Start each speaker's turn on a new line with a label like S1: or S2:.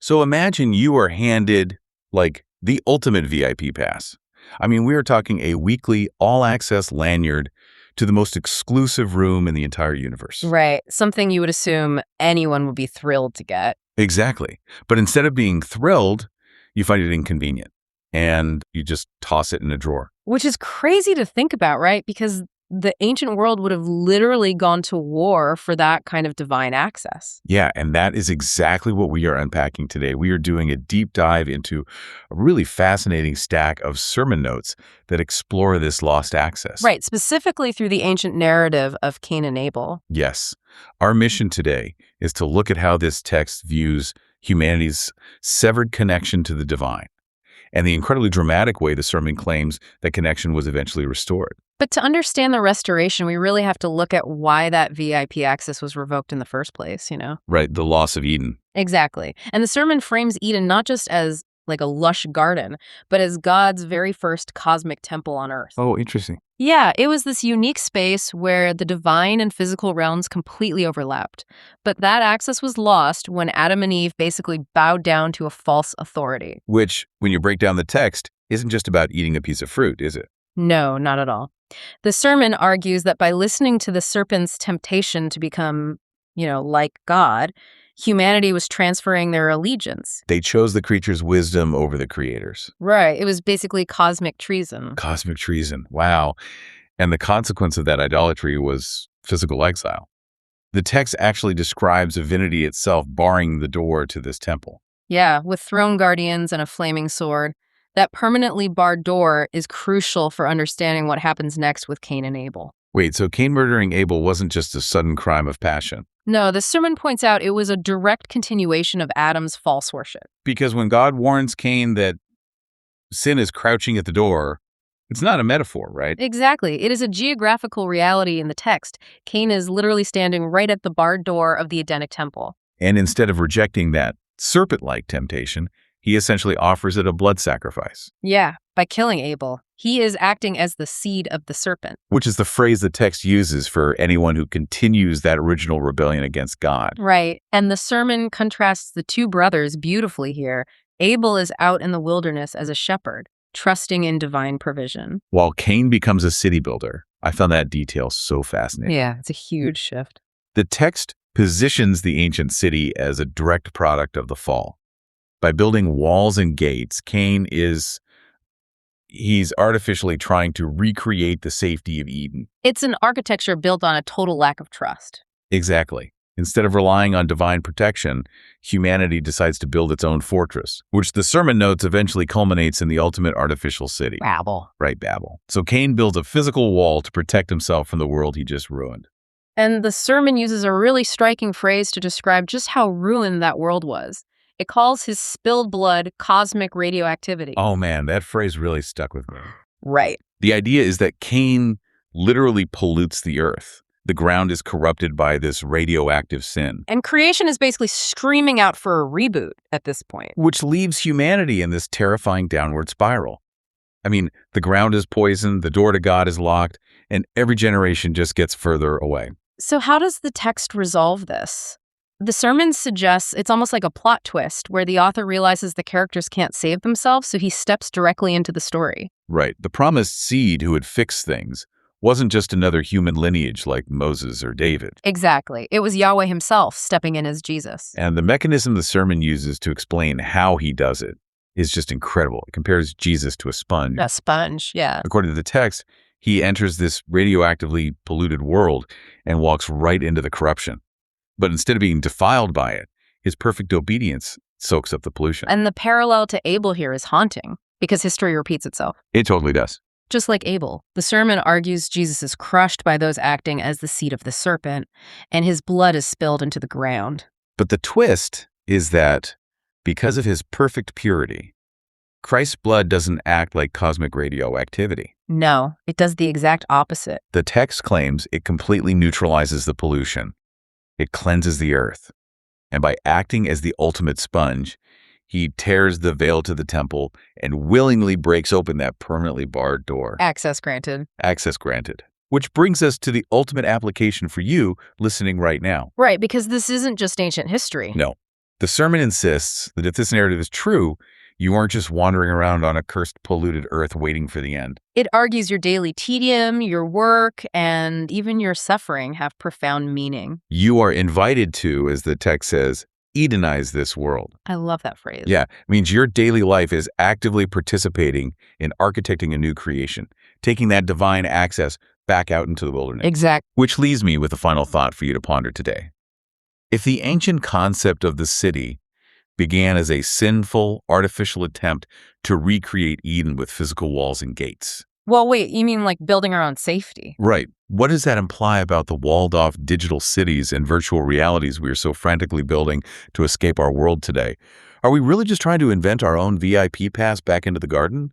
S1: So imagine you are handed, like, the ultimate VIP pass. I mean, we are talking a weekly all-access lanyard to the most exclusive room in the entire universe.
S2: Right. Something you would assume anyone would be thrilled to get.
S1: Exactly. But instead of being thrilled, you find it inconvenient, and you just toss it in a drawer.
S2: Which is crazy to think about, right? Because the ancient world would have literally gone to war for that kind of divine access.
S1: Yeah, and that is exactly what we are unpacking today. We are doing a deep dive into a really fascinating stack of sermon notes that explore this lost access.
S2: Right, specifically through the ancient narrative of Cain and Abel.
S1: Yes. Our mission today is to look at how this text views humanity's severed connection to the divine and the incredibly dramatic way the sermon claims that connection was eventually restored.
S2: But to understand the restoration, we really have to look at why that VIP access was revoked in the first place,
S1: Right, the loss of Eden.
S2: Exactly. And the sermon frames Eden not just as like a lush garden, but as God's very first cosmic temple on Earth.
S1: Oh, interesting.
S2: Yeah, it was this unique space where the divine and physical realms completely overlapped. But that access was lost when Adam and Eve basically bowed down to a false authority.
S1: Which, when you break down the text, isn't just about eating a piece of fruit, is it?
S2: No, not at all. The sermon argues that by listening to the serpent's temptation to become, like God, humanity was transferring their allegiance.
S1: They chose the creature's wisdom over the creator's.
S2: Right. It was basically cosmic treason.
S1: Cosmic treason. Wow. And the consequence of that idolatry was physical exile. The text actually describes divinity itself barring the door to this temple.
S2: Yeah, with throne guardians and a flaming sword. That permanently barred door is crucial for understanding what happens next with Cain and Abel.
S1: Wait, so Cain murdering Abel wasn't just a sudden crime of passion?
S2: No, the sermon points out it was a direct continuation of Adam's false worship.
S1: Because when God warns Cain that sin is crouching at the door, it's not a metaphor, right?
S2: Exactly. It is a geographical reality in the text. Cain is literally standing right at the barred door of the Edenic temple.
S1: And instead of rejecting that serpent-like temptation, he essentially offers it a blood sacrifice.
S2: Yeah, by killing Abel. He is acting as the seed of the serpent.
S1: Which is the phrase the text uses for anyone who continues that original rebellion against God.
S2: Right. And the sermon contrasts the two brothers beautifully here. Abel is out in the wilderness as a shepherd, trusting in divine provision.
S1: While Cain becomes a city builder. I found that detail so fascinating.
S2: Yeah, it's a huge shift.
S1: The text positions the ancient city as a direct product of the fall. By building walls and gates, Cain he's artificially trying to recreate the safety of Eden.
S2: It's an architecture built on a total lack of trust.
S1: Exactly. Instead of relying on divine protection, humanity decides to build its own fortress, which the sermon notes eventually culminates in the ultimate artificial city.
S2: Babel.
S1: Right, Babel. So Cain builds a physical wall to protect himself from the world he just ruined.
S2: And the sermon uses a really striking phrase to describe just how ruined that world was. It calls his spilled blood cosmic radioactivity.
S1: Oh man, that phrase really stuck with me.
S2: Right.
S1: The idea is that Cain literally pollutes the earth. The ground is corrupted by this radioactive sin.
S2: And creation is basically screaming out for a reboot at this point.
S1: Which leaves humanity in this terrifying downward spiral. I mean, the ground is poisoned, the door to God is locked, and every generation just gets further away.
S2: So how does the text resolve this? The sermon suggests it's almost like a plot twist where the author realizes the characters can't save themselves, so he steps directly into the story.
S1: Right. The promised seed who would fix things wasn't just another human lineage like Moses or David.
S2: Exactly. It was Yahweh himself stepping in as Jesus.
S1: And the mechanism the sermon uses to explain how he does it is just incredible. It compares Jesus to a sponge.
S2: A sponge, yeah.
S1: According to the text, he enters this radioactively polluted world and walks right into the corruption. But instead of being defiled by it, his perfect obedience soaks up the pollution.
S2: And the parallel to Abel here is haunting, because history repeats itself.
S1: It totally does.
S2: Just like Abel, the sermon argues Jesus is crushed by those acting as the seed of the serpent, and his blood is spilled into the ground.
S1: But the twist is that because of his perfect purity, Christ's blood doesn't act like cosmic radioactivity.
S2: No, it does the exact opposite.
S1: The text claims it completely neutralizes the pollution. It cleanses the earth. And by acting as the ultimate sponge, he tears the veil to the temple and willingly breaks open that permanently barred door.
S2: Access granted.
S1: Access granted. Which brings us to the ultimate application for you listening right now.
S2: Right, because this isn't just ancient history.
S1: No. The sermon insists that if this narrative is true, you aren't just wandering around on a cursed, polluted earth waiting for the end.
S2: It argues your daily tedium, your work, and even your suffering have profound meaning.
S1: You are invited to, as the text says, Edenize this world.
S2: I love that phrase.
S1: Yeah, it means your daily life is actively participating in architecting a new creation, taking that divine access back out into the wilderness.
S2: Exactly.
S1: Which leaves me with a final thought for you to ponder today. If the ancient concept of the city began as a sinful, artificial attempt to recreate Eden with physical walls and gates.
S2: Well, wait, you mean like building our own safety?
S1: Right. What does that imply about the walled-off digital cities and virtual realities we are so frantically building to escape our world today? Are we really just trying to invent our own VIP pass back into the garden?